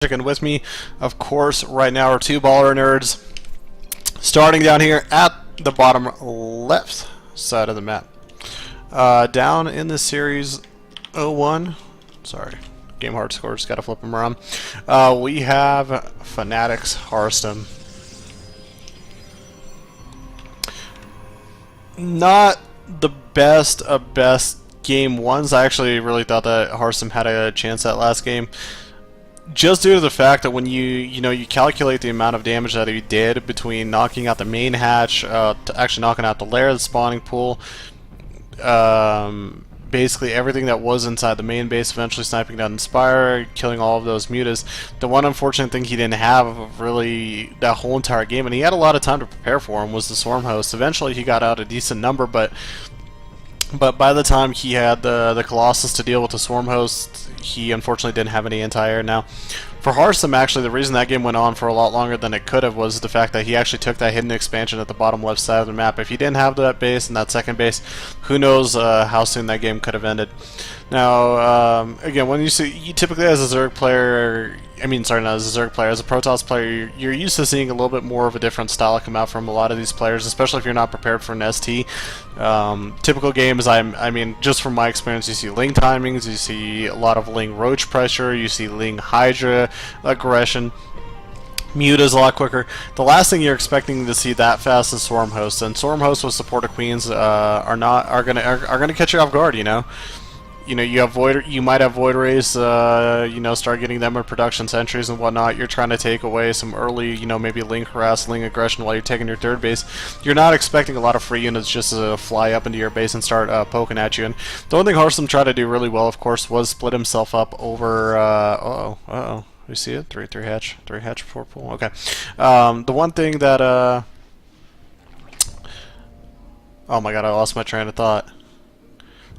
And with me, of course, right now are two baller nerds, starting down here at the bottom left side of the map. Down in the series 01, sorry, game hard scores, gotta flip them around. We have FnaticHarstem. Not the best of best game ones. I actually really thought that Harstem had a chance that last game, just due to the fact that when you calculate the amount of damage that he did between knocking out the main hatch, to actually knocking out the lair, the spawning pool, basically everything that was inside the main base, eventually sniping down the Spire, killing all of those mutas. The one unfortunate thing he didn't have really that whole entire game, and he had a lot of time to prepare for him, was the Swarm Host. Eventually he got out a decent number, but by the time he had the Colossus to deal with the Swarm Host, he unfortunately didn't have any anti-air. Now, for Harstem, actually, the reason that game went on for a lot longer than it could have was the fact that he actually took that hidden expansion at the bottom left side of the map. If he didn't have that base and that second base, who knows how soon that game could have ended. Now, again, when you typically as a Zerg player, not as a Zerg player, as a Protoss player, you're used to seeing a little bit more of a different style come out from a lot of these players, especially if you're not prepared for Nestea. Typical games, just from my experience, you see Ling timings, you see a lot of Ling Roach pressure, you see Ling Hydra aggression. Muta's a lot quicker. The last thing you're expecting to see that fast is Swarm Hosts, and Swarm Hosts with supported queens are gonna catch you off guard. You might have Void Rays, start getting them in production sentries and whatnot. You're trying to take away some early, maybe Ling harass, Ling aggression while you're taking your third base. You're not expecting a lot of free units just to fly up into your base and start poking at you. And the one thing Harstem tried to do really well, of course, was split himself up over. You see it? 3 hatch, 4 pool. Okay. The one thing that oh my god, I lost my train of thought.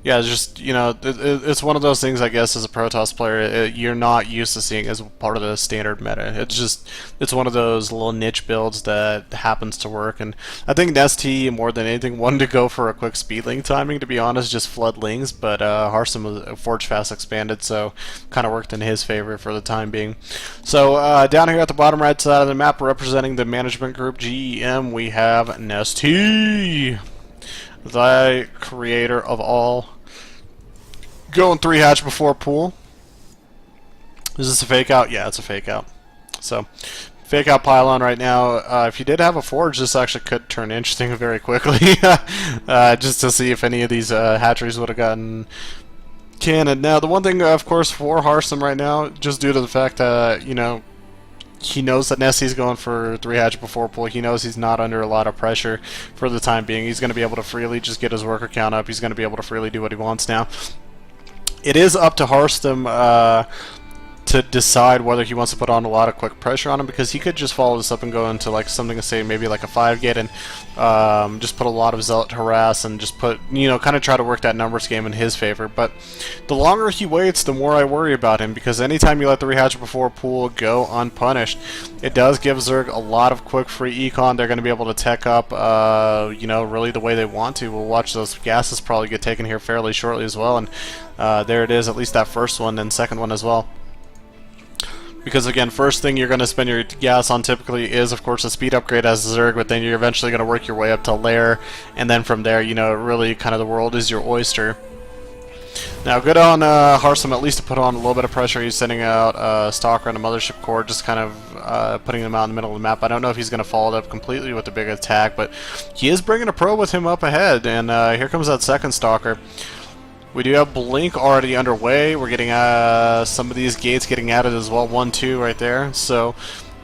Yeah, it's just, it's one of those things, I guess, as a Protoss player, you're not used to seeing as part of the standard meta. It's one of those little niche builds that happens to work, and I think Nestea, more than anything, wanted to go for a quick speed Ling timing, to be honest, just flood Lings, but Harstem was Forge Fast expanded, so kind of worked in his favor for the time being. So, down here at the bottom right side of the map, representing the management group GEM, we have Nestea, the creator of all. Going 3 hatch before pool. Is this a fake out? Yeah, it's a fake out. So, fake out pylon right now. If you did have a forge, this actually could turn interesting very quickly. Just to see if any of these hatcheries would have gotten cannon. Now, the one thing, of course, for Harstem right now, just due to the fact that, he knows that Nestea's going for 3 hatch before pool. He knows he's not under a lot of pressure for the time being. He's going to be able to freely just get his worker count up. He's going to be able to freely do what he wants now. It is up to Harstem to decide whether he wants to put on a lot of quick pressure on him, because he could just follow this up and go into like something to say maybe like a 5-gate and just put a lot of Zealot harass and just put, kind of try to work that numbers game in his favor. But the longer he waits, the more I worry about him, because anytime you let the rehatch before pool go unpunished, it does give Zerg a lot of quick free econ. They're going to be able to tech up, really the way they want to. We'll watch those gases probably get taken here fairly shortly as well, and there it is, at least that first one, and second one as well. Because again, first thing you're going to spend your gas on typically is, of course, a speed upgrade as a Zerg, but then you're eventually going to work your way up to lair, and then from there, really kind of the world is your oyster. Now, good on Harstem at least to put on a little bit of pressure. He's sending out Stalker and a Mothership Core, just kind of putting them out in the middle of the map. I don't know if he's going to follow it up completely with a big attack, but he is bringing a pro with him up ahead, and here comes that second Stalker. We do have Blink already underway. We're getting some of these gates getting added as well. 1-2 right there. So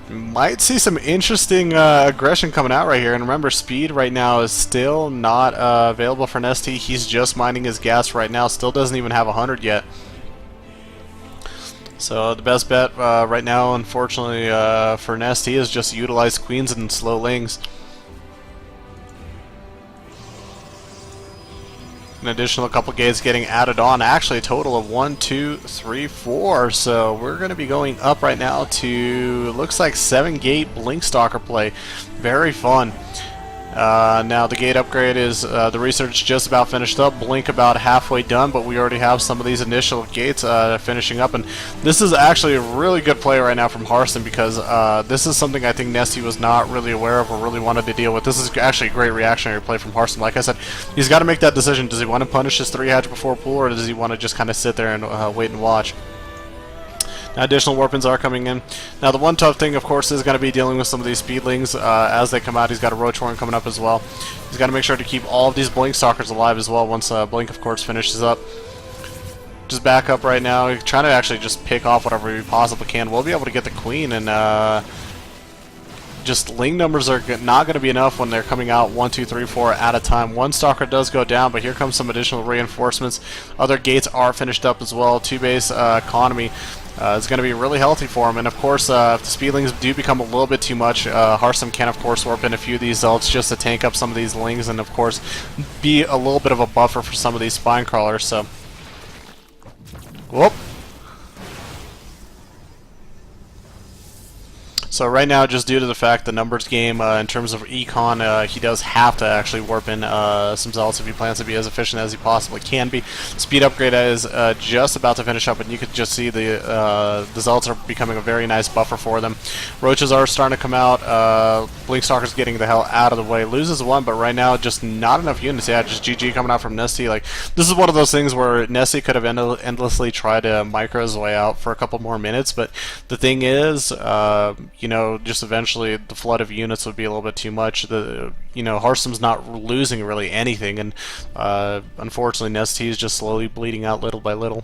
might see some interesting aggression coming out right here. And remember, speed right now is still not available for Nestea. He's just mining his gas right now. Still doesn't even have 100 yet. So the best bet right now, unfortunately, for Nestea is just utilize queens and slow Lings. An additional couple gates getting added on. Actually, a total of 1, 2, 3, 4. So we're going to be going up right now to, looks like 7-gate Blink Stalker play. Very fun. Now the gate upgrade is the research just about finished up, blink about halfway done, but we already have some of these initial gates finishing up, and this is actually a really good play right now from Harstem, because this is something I think Nestea was not really aware of or really wanted to deal with. This is actually a great reactionary play from Harstem. Like I said, he's got to make that decision. Does he want to punish his 3-hatch before pool, or does he want to just kind of sit there and wait and watch? Now, additional warpins are coming in. Now, the one tough thing, of course, is going to be dealing with some of these speedlings as they come out. He's got a roach horn coming up as well. He's got to make sure to keep all of these blink stalkers alive as well once blink, of course, finishes up. Just back up right now, trying to actually just pick off whatever we possibly can. We'll be able to get the queen, and just ling numbers are not going to be enough when they're coming out 1, 2, 3, 4 at a time. One stalker does go down, but here comes some additional reinforcements. Other gates are finished up as well. 2-base economy is going to be really healthy for him. And of course, if the speedlings do become a little bit too much, Harstem can of course warp in a few of these zealots just to tank up some of these lings, and of course be a little bit of a buffer for some of these spine crawlers. So, whoop. So right now, just due to the fact the numbers game, in terms of econ, he does have to actually warp in some zealots if he plans to be as efficient as he possibly can be. Speed upgrade is just about to finish up, and you can just see the zealots are becoming a very nice buffer for them. Roaches are starting to come out. Blinkstalker's getting the hell out of the way. Loses one, but right now just not enough units. Yeah, just GG coming out from Nestea. Like, this is one of those things where Nestea could have endlessly tried to micro his way out for a couple more minutes, but the thing is, you know, just eventually the flood of units would be a little bit too much. You know, Harstem's not losing really anything, and unfortunately Nestea is just slowly bleeding out little by little.